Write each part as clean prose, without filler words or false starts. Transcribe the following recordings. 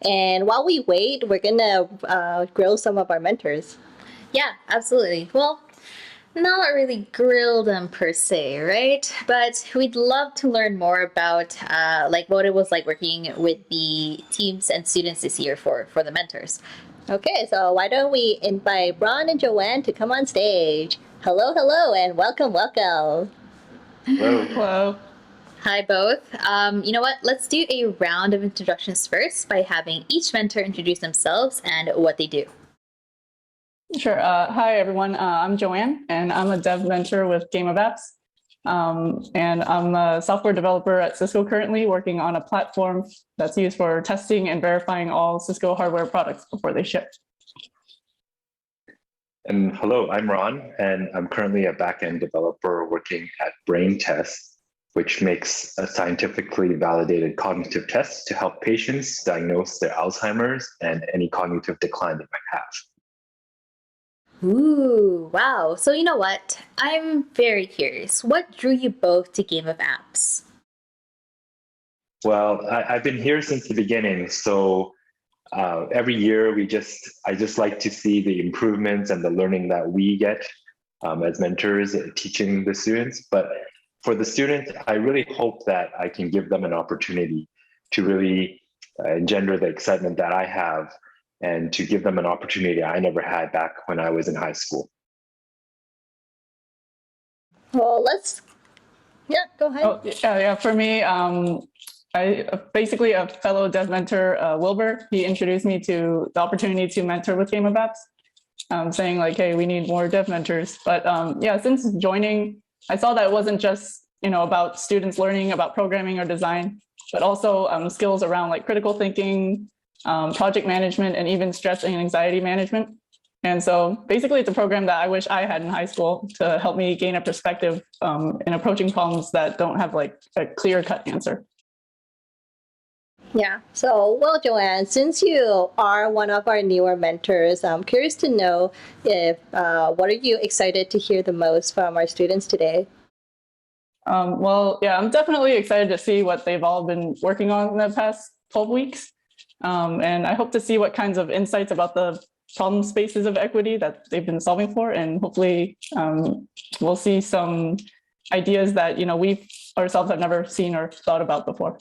And while we wait, we're gonna grill some of our mentors. Yeah, absolutely. Well, not really grill them per se, right? But we'd love to learn more about like what it was like working with the teams and students this year for the mentors. Okay, so why don't we invite Ron and Joanne to come on stage? Hello, hello, and welcome, welcome. Hello. Hello. Hi, both. You know what? Let's do a round of introductions first by having each mentor introduce themselves and what they do. Sure. Hi, everyone. I'm Joanne, and I'm a dev mentor with Game of Apps. And I'm a software developer at Cisco currently, working on a platform that's used for testing and verifying all Cisco hardware products before they ship. And hello, I'm Ron, and I'm currently a backend developer working at Brain Test, which makes a scientifically validated cognitive test to help patients diagnose their Alzheimer's and any cognitive decline they might have. Ooh, wow. So you know what? I'm very curious. What drew you both to Game of Apps? Well, I've been here since the beginning, so every year I just like to see the improvements and the learning that we get as mentors teaching the students. But for the students, I really hope that I can give them an opportunity to really engender the excitement that I have and to give them an opportunity I never had back when I was in high school. Well, go ahead. Oh, yeah. For me, I basically a fellow dev mentor, Wilbur. He introduced me to the opportunity to mentor with Game of Apps, saying like, "Hey, we need more dev mentors." But yeah, since joining, I saw that it wasn't just about students learning about programming or design, but also skills around like critical thinking, project management, and even stress and anxiety management. And so basically it's a program that I wish I had in high school to help me gain a perspective in approaching problems that don't have like a clear-cut answer. Yeah. So, well, Joanne, since you are one of our newer mentors, I'm curious to know if what are you excited to hear the most from our students today? Well, yeah, I'm definitely excited to see what they've all been working on in the past 12 weeks. And I hope to see what kinds of insights about the problem spaces of equity that they've been solving for. And hopefully we'll see some ideas that, we ourselves have never seen or thought about before.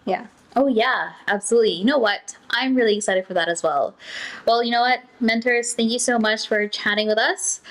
Yeah. Oh, yeah, absolutely. You know what? I'm really excited for that as well. Well, you know what, mentors, thank you so much for chatting with us.